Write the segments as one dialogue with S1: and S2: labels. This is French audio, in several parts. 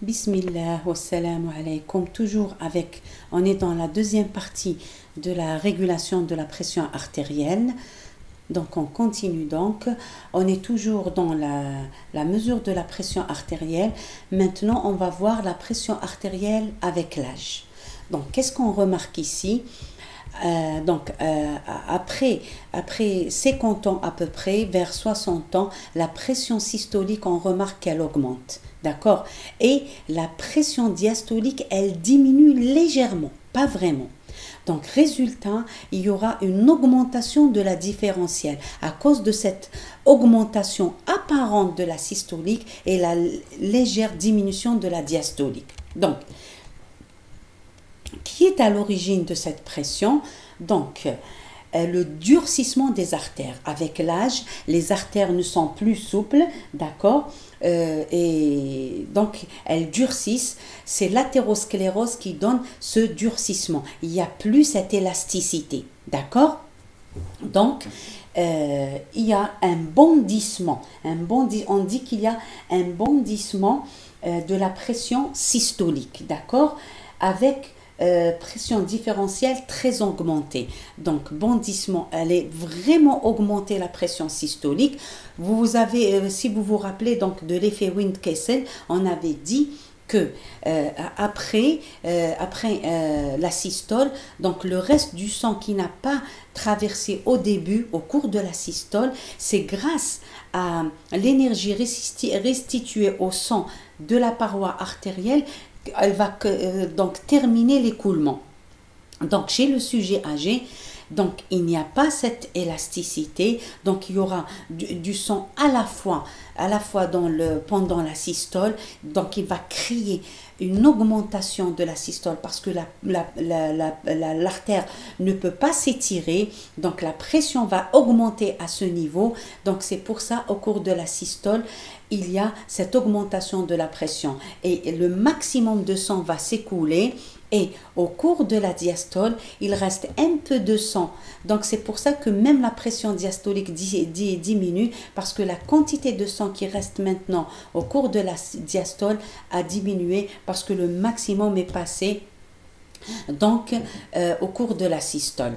S1: Bismillah, wassalamu alaykum. Toujours avec, on est dans la deuxième partie de la régulation de la pression artérielle. Donc on continue donc. On est toujours dans la mesure de la pression artérielle. Maintenant, on va voir la pression artérielle avec l'âge. Donc qu'est-ce qu'on remarque ici? Après 50 ans à peu près, vers 60 ans, la pression systolique, on remarque qu'elle augmente. D'accord? Et la pression diastolique, elle diminue légèrement, pas vraiment. Donc, résultat, il y aura une augmentation de la différentielle à cause de cette augmentation apparente de la systolique et la légère diminution de la diastolique. Donc, qui est à l'origine de cette pression? Donc, le durcissement des artères. Avec l'âge, les artères ne sont plus souples, d'accord? Et donc, elles durcissent. C'est l'athérosclérose qui donne ce durcissement. Il n'y a plus cette élasticité, d'accord? Donc, il y a un bondissement. On dit qu'il y a un bondissement de la pression systolique, d'accord? Avec pression différentielle très augmentée. Donc, bondissement, elle est vraiment augmentée la pression systolique. Vous avez, si vous vous rappelez donc de l'effet Windkessel, on avait dit que après la systole, donc le reste du sang qui n'a pas traversé au début, au cours de la systole, c'est grâce à l'énergie restituée au sang de la paroi artérielle, elle va donc terminer l'écoulement. Donc chez le sujet âgé, donc il n'y a pas cette élasticité, donc il y aura du sang à la fois pendant la systole, donc il va créer une augmentation de la systole parce que l'artère ne peut pas s'étirer, donc la pression va augmenter à ce niveau. Donc c'est pour ça au cours de la systole, il y a cette augmentation de la pression et le maximum de sang va s'écouler. Et au cours de la diastole, il reste un peu de sang. Donc c'est pour ça que même la pression diastolique diminue parce que la quantité de sang qui reste maintenant au cours de la diastole a diminué parce que le maximum est passé donc au cours de la systole.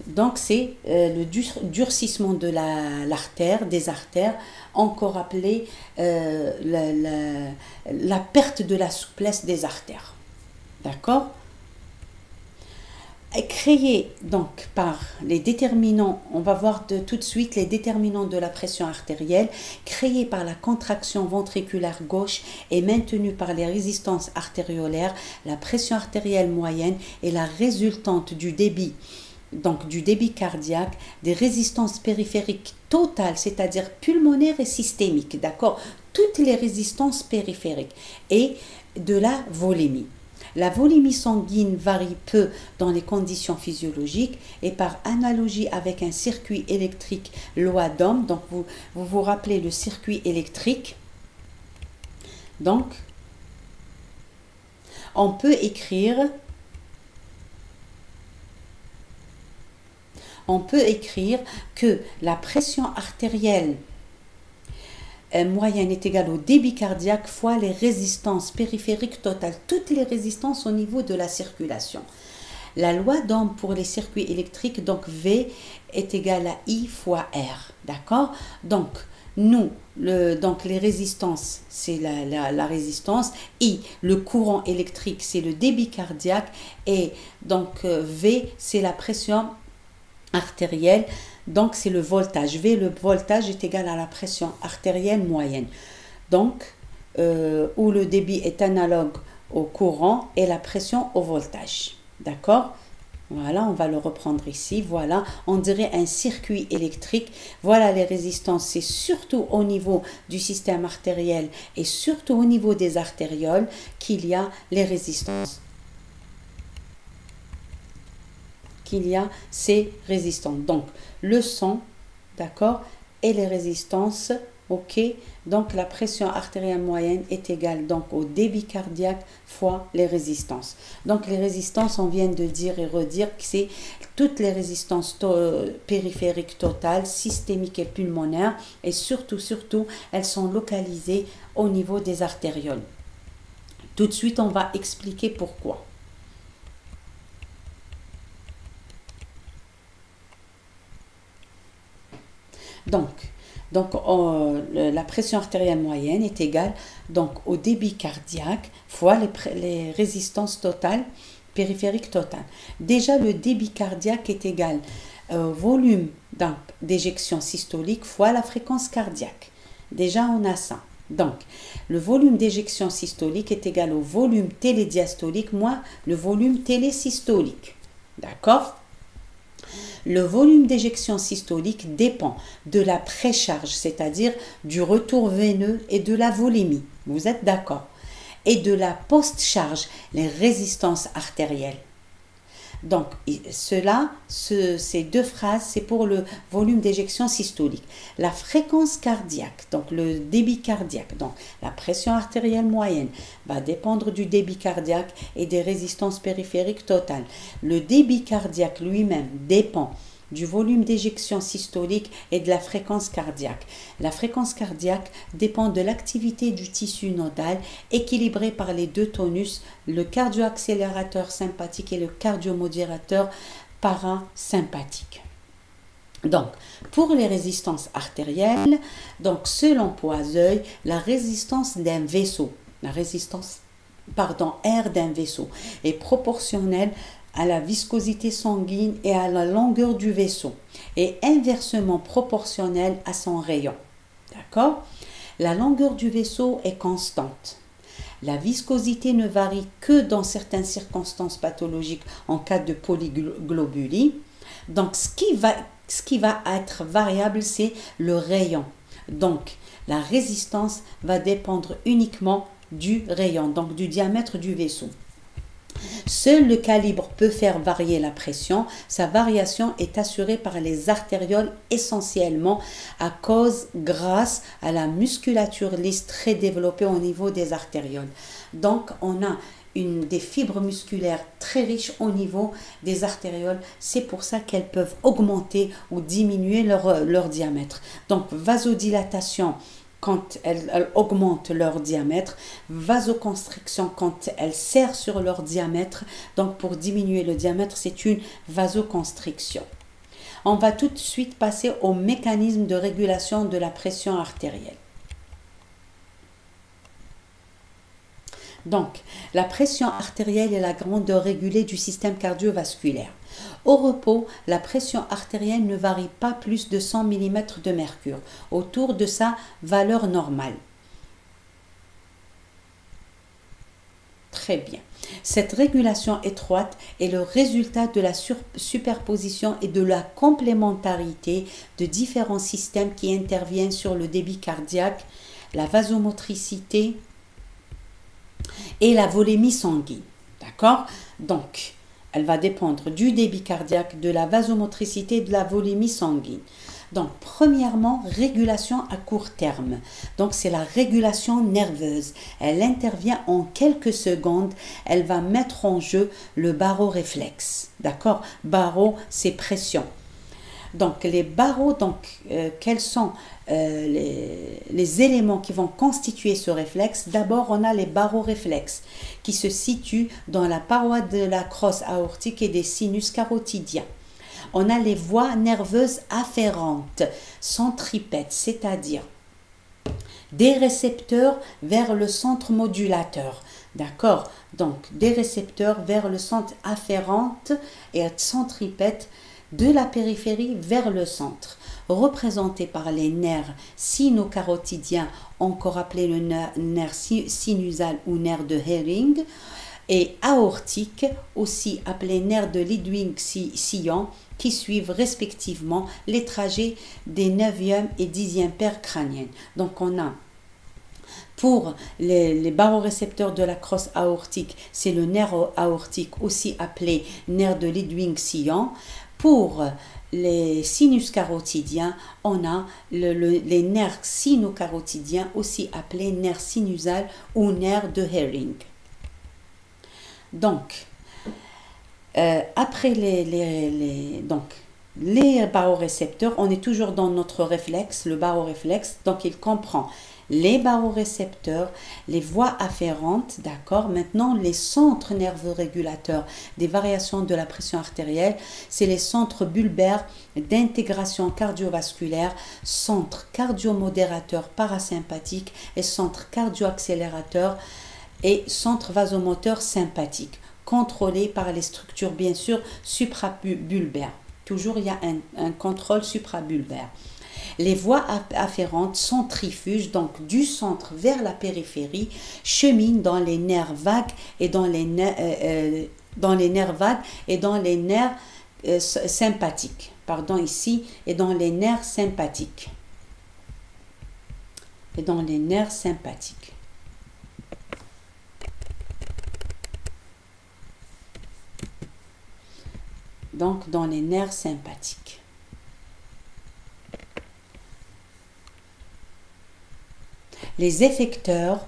S1: Donc c'est le durcissement de l'artère, des artères, encore appelé la perte de la souplesse des artères. D'accord? Créé donc par les déterminants, on va voir tout de suite les déterminants de la pression artérielle, créé par la contraction ventriculaire gauche et maintenu par les résistances artériolaires, la pression artérielle moyenne est la résultante du débit. Donc du débit cardiaque, des résistances périphériques totales, c'est-à-dire pulmonaires et systémiques, d'accord? Toutes les résistances périphériques et de la volémie. La volémie sanguine varie peu dans les conditions physiologiques et par analogie avec un circuit électrique loi d'Ohm, donc vous rappelez le circuit électrique, donc on peut écrire que la pression artérielle moyenne est égale au débit cardiaque fois les résistances périphériques totales, toutes les résistances au niveau de la circulation. La loi d'Ohm pour les circuits électriques, donc V est égal à I fois R, d'accord? Donc, donc les résistances, c'est la résistance, I, le courant électrique, c'est le débit cardiaque, et donc V, c'est la pression artérielle. Donc, c'est le voltage. V, le voltage est égal à la pression artérielle moyenne. Donc, où le débit est analogue au courant et la pression au voltage. D'accord? Voilà, on va le reprendre ici. Voilà, on dirait un circuit électrique. Voilà les résistances. C'est surtout au niveau du système artériel et surtout au niveau des artérioles qu'il y a les résistances. Qu'il y a ces résistances. Donc, le sang, d'accord, et les résistances, ok. Donc, la pression artérielle moyenne est égale donc au débit cardiaque fois les résistances. Donc, les résistances, on vient de dire et redire que c'est toutes les résistances périphériques totales, systémiques et pulmonaires, et surtout, elles sont localisées au niveau des artérioles. Tout de suite, on va expliquer pourquoi. Donc, la pression artérielle moyenne est égale donc, au débit cardiaque fois les résistances totales, périphériques totales. Déjà, le débit cardiaque est égal au volume d'éjection systolique fois la fréquence cardiaque. Déjà, on a ça. Donc, le volume d'éjection systolique est égal au volume télédiastolique moins le volume télésystolique. D'accord? Le volume d'éjection systolique dépend de la précharge, c'est-à-dire du retour veineux et de la volémie. Vous êtes d'accord? Et de la post-charge, les résistances artérielles. Donc, ces deux phrases, c'est pour le volume d'éjection systolique. La fréquence cardiaque, donc le débit cardiaque, donc la pression artérielle moyenne, va dépendre du débit cardiaque et des résistances périphériques totales. Le débit cardiaque lui-même dépend du volume d'éjection systolique et de la fréquence cardiaque. La fréquence cardiaque dépend de l'activité du tissu nodal équilibré par les deux tonus, le cardio-accélérateur sympathique et le cardiomodérateur parasympathique. Donc, pour les résistances artérielles, donc selon Poiseuille, la résistance d'un vaisseau, R d'un vaisseau est proportionnelle à la viscosité sanguine et à la longueur du vaisseau, et inversement proportionnelle à son rayon. D'accord? La longueur du vaisseau est constante. La viscosité ne varie que dans certaines circonstances pathologiques en cas de polyglobulie. Donc, ce qui va être variable, c'est le rayon. Donc, la résistance va dépendre uniquement du rayon, donc du diamètre du vaisseau. Seul le calibre peut faire varier la pression. Sa variation est assurée par les artérioles essentiellement grâce à la musculature lisse très développée au niveau des artérioles. Donc, on a des fibres musculaires très riches au niveau des artérioles. C'est pour ça qu'elles peuvent augmenter ou diminuer leur diamètre. Donc, vasodilatation quand elles augmentent leur diamètre, vasoconstriction quand elles serrent sur leur diamètre. Donc pour diminuer le diamètre, c'est une vasoconstriction. On va tout de suite passer au mécanisme de régulation de la pression artérielle. Donc, la pression artérielle est la grandeur régulée du système cardiovasculaire. Au repos, la pression artérielle ne varie pas plus de 100 mm de mercure, autour de sa valeur normale. Très bien. Cette régulation étroite est le résultat de la superposition et de la complémentarité de différents systèmes qui interviennent sur le débit cardiaque, la vasomotricité et la volémie sanguine. D'accord? Donc, elle va dépendre du débit cardiaque, de la vasomotricité et de la volémie sanguine. Donc, premièrement, régulation à court terme. Donc, c'est la régulation nerveuse. Elle intervient en quelques secondes. Elle va mettre en jeu le baroréflexe. D'accord? Baro, c'est pression. Donc, les barreaux, quels sont les éléments qui vont constituer ce réflexe? D'abord, on a les baroréflexes qui se situent dans la paroi de la crosse aortique et des sinus carotidiens. On a les voies nerveuses afférentes, centripètes, c'est-à-dire des récepteurs vers le centre modulateur. D'accord? Donc, des récepteurs vers le centre afférente et centripètes de la périphérie vers le centre, représentés par les nerfs sino-carotidiens, encore appelé le nerf sinusal ou nerf de Hering, et aortique, aussi appelé nerf de Ludwig-Sillon, qui suivent respectivement les trajets des 9e et 10e paires crâniennes. Donc on a pour les barorécepteurs de la crosse aortique, c'est le nerf aortique, aussi appelé nerf de Ludwig-Sillon. Pour les sinus carotidiens, on a les nerfs sino-carotidiens, aussi appelés nerfs sinusal ou nerf de Hering. Donc, après les barorécepteurs, on est toujours dans notre réflexe, le baroréflexe. Donc, il comprend les barorécepteurs, les voies afférentes, d'accord. Maintenant, les centres nerveux régulateurs des variations de la pression artérielle, c'est les centres bulbaires d'intégration cardiovasculaire, centre cardiomodérateur parasympathique et centre cardio-accélérateur et centre vasomoteur sympathique, contrôlés par les structures bien sûr suprabulbaires. Toujours il y a un contrôle suprabulbaire. Les voies afférentes centrifuges, donc du centre vers la périphérie, cheminent dans les nerfs vagues et dans les nerfs vagues et dans les nerfs sympathiques. Pardon, ici, et dans les nerfs sympathiques. Et dans les nerfs sympathiques. Donc, dans les nerfs sympathiques. Les effecteurs,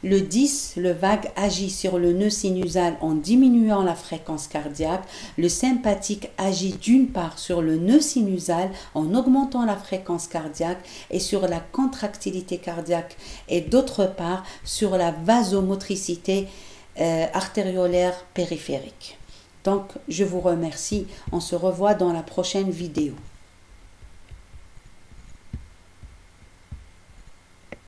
S1: le 10, le vague agit sur le nœud sinusal en diminuant la fréquence cardiaque. Le sympathique agit d'une part sur le nœud sinusal en augmentant la fréquence cardiaque et sur la contractilité cardiaque et d'autre part sur la vasomotricité artériolaire périphérique. Donc, je vous remercie. On se revoit dans la prochaine vidéo.